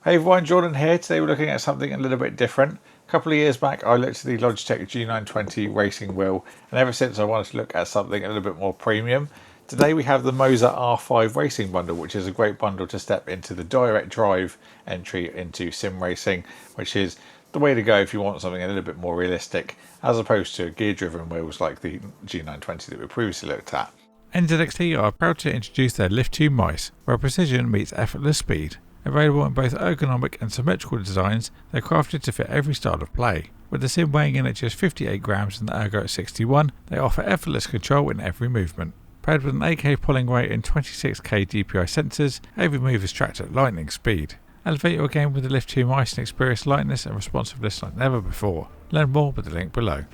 Hey everyone, Jordan here. Today we're looking at something a little bit different. A couple of years back I looked at the Logitech G920 racing wheel, and ever since I wanted to look at something a little bit more premium. Today we have the Moza R5 Racing Bundle, which is a great bundle to step into the direct drive entry into sim racing, which is the way to go if you want something a little bit more realistic, as opposed to gear driven wheels like the G920 that we previously looked at. NZXT are proud to introduce their Lift 2 mice, where precision meets effortless speed. Available in both ergonomic and symmetrical designs, they're crafted to fit every style of play. With the sim weighing in at just 58 grams and the ergo at 61, they offer effortless control in every movement. Paired with an 8K pulling weight and 26K DPI sensors, every move is tracked at lightning speed. Elevate your game with the Lift 2 mice and experience lightness and responsiveness like never before. Learn more with the link below.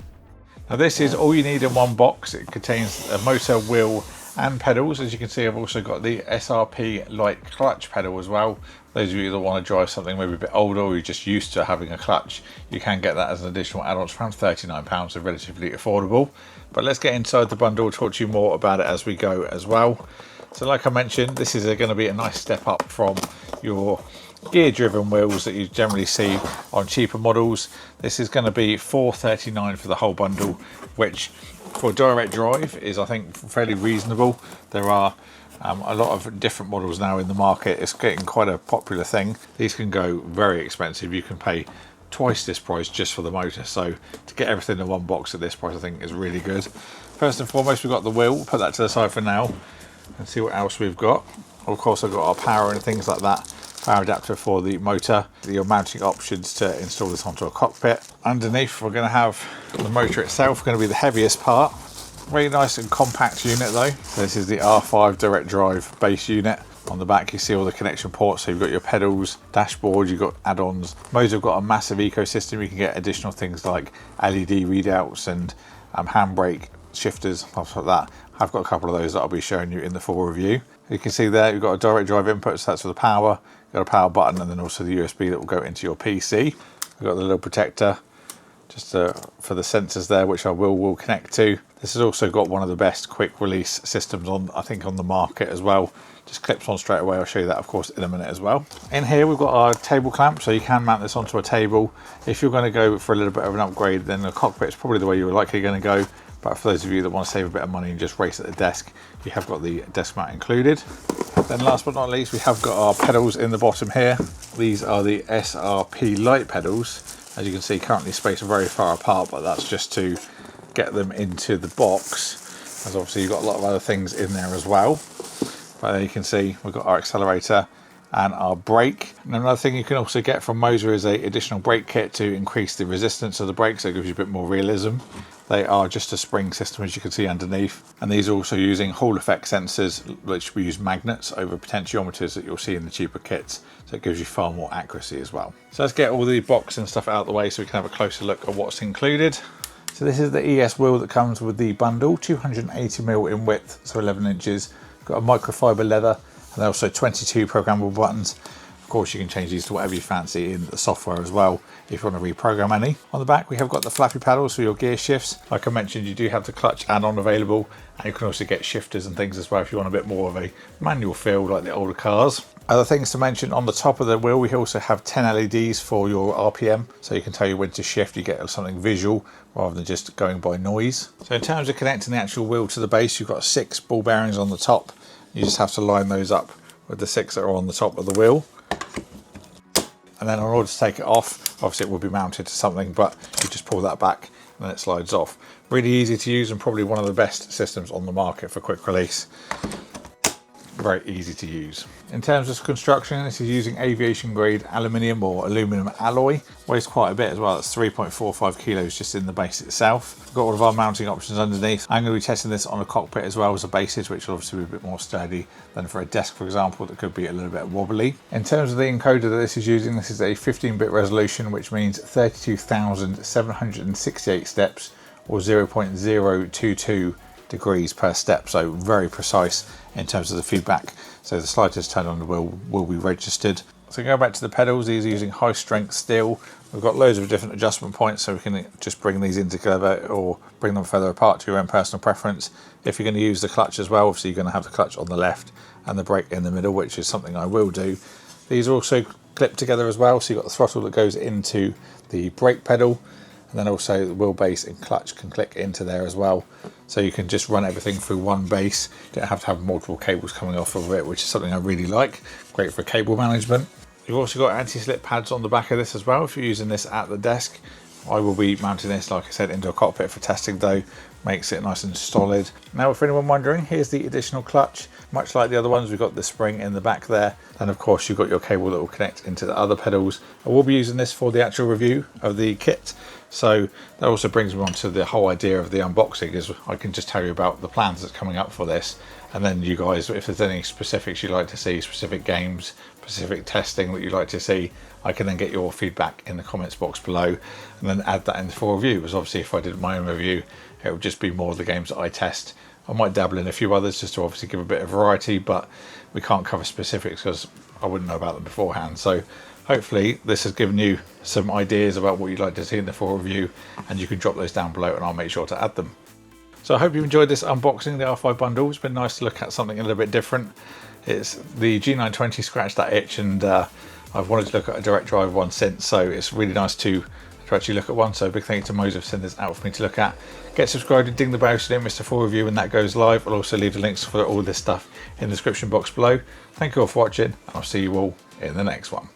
Now this is all you need in one box. It contains a motor, wheel and pedals. As you can see, I've also got the SR-P Lite clutch pedal as well. Those of you that want to drive something maybe a bit older or you're just used to having a clutch, you can get that as an additional add-on. It's around £39, so relatively affordable. But let's get inside the bundle, talk to you more about it as we go as well. So like I mentioned, this is going to be a nice step up from your gear driven wheels that you generally see on cheaper models. This is going to be $439 for the whole bundle, which for direct drive is, I think, fairly reasonable. There are a lot of different models now in the market. It's getting quite a popular thing. These can go very expensive. You can pay twice this price just for the motor, so to get everything in one box at this price I think is really good. First and foremost, we've got the wheel. We'll put that to the side for now and see what else we've got. Of course, I've got our power and things like that. Power adapter for the motor, your mounting options to install this onto a cockpit. Underneath we're going to have the motor itself, going to be the heaviest part. Very nice and compact unit though. So this is the R5 direct drive base unit. On the back you see all the connection ports, so you've got your pedals, dashboard, you've got add-ons. Moza have got a massive ecosystem. You can get additional things like LED readouts and handbrake shifters, stuff like that. I've got a couple of those that I'll be showing you in the full review. You can see there you've got a direct drive input, so that's for the power. You've got a power button and then also the USB that will go into your PC. We've got the little protector just for the sensors there, which I will connect to. This has also got one of the best quick release systems on, I think, on the market as well. Just clips on straight away. I'll show you that of course in a minute as well. In here we've got our table clamp, so you can mount this onto a table. If you're going to go for a little bit of an upgrade, then the cockpit is probably the way you're likely going to go. But for those of you that want to save a bit of money and just race at the desk, you have got the desk mount included. Then last but not least, we have got our pedals in the bottom here. These are the SR-P Lite pedals. As you can see, currently spaced very far apart, but that's just to get them into the box, as obviously you've got a lot of other things in there as well. But there you can see we've got our accelerator and our brake. And another thing you can also get from Moza is a additional brake kit to increase the resistance of the brakes, so it gives you a bit more realism. They are just a spring system, as you can see underneath, and these are also using Hall effect sensors, which we use magnets over potentiometers that you'll see in the cheaper kits, so it gives you far more accuracy as well. So let's get all the box and stuff out of the way so we can have a closer look at what's included. So this is the ES wheel that comes with the bundle, 280mm in width, so 11 inches. Got a microfiber leather and also 22 programmable buttons. Of course, you can change these to whatever you fancy in the software as well, if you want to reprogram any. On the back, we have got the flappy paddles for your gear shifts. Like I mentioned, you do have the clutch add-on available, and you can also get shifters and things as well if you want a bit more of a manual feel like the older cars. Other things to mention, on the top of the wheel, we also have 10 LEDs for your RPM, so you can tell you when to shift. You get something visual rather than just going by noise. So in terms of connecting the actual wheel to the base, you've got 6 ball bearings on the top. You just have to line those up with the 6 that are on the top of the wheel. And then in order to take it off, obviously it will be mounted to something, but you just pull that back and then it slides off. Really easy to use and probably one of the best systems on the market for quick release. Very easy to use. In terms of construction, this is using aviation grade aluminium or aluminum alloy. Weighs quite a bit as well. It's 3.45 kilos just in the base itself. We've got all of our mounting options underneath. I'm going to be testing this on a cockpit as well as a basis, which will obviously be a bit more sturdy than for a desk, for example, that could be a little bit wobbly. In terms of the encoder that this is using, this is a 15-bit resolution, which means 32,768 steps or 0.022 degrees per step, so very precise in terms of the feedback. So the slightest turn on the wheel will be registered. So going back to the pedals, these are using high strength steel. We've got loads of different adjustment points, so we can just bring these in together or bring them further apart to your own personal preference. If you're going to use the clutch as well, obviously you're going to have the clutch on the left and the brake in the middle, which is something I will do. These are also clip together as well. So you've got the throttle that goes into the brake pedal, and then also the wheelbase and clutch can click into there as well. So you can just run everything through one base. You don't have to have multiple cables coming off of it, which is something I really like. Great for cable management. You've also got anti-slip pads on the back of this as well if you're using this at the desk. I will be mounting this, like I said, into a cockpit for testing though. Makes it nice and solid. Now, for anyone wondering, here's the additional clutch. Much like the other ones, we've got the spring in the back there. And of course, you've got your cable that will connect into the other pedals. I will be using this for the actual review of the kit. So that also brings me on to the whole idea of the unboxing, is I can just tell you about the plans that's coming up for this. And then you guys, if there's any specifics you'd like to see, specific games, specific testing that you'd like to see, I can then get your feedback in the comments box below and then add that in for review. Because obviously if I did my own review, it would just be more of the games that I test. I might dabble in a few others just to obviously give a bit of variety, but we can't cover specifics because I wouldn't know about them beforehand. So hopefully this has given you some ideas about what you'd like to see in the full review, and you can drop those down below and I'll make sure to add them. So I hope you enjoyed this unboxing, the R5 bundle. It's been nice to look at something a little bit different. It's the G920 scratched that itch, and I've wanted to look at a direct drive one since, so it's really nice to actually look at one. So big thank you to Moza for sending this out for me to look at. Get subscribed and ding the bell so you don't miss the full review when that goes live. I'll also leave the links for all this stuff in the description box below. Thank you all for watching, and I'll see you all in the next one.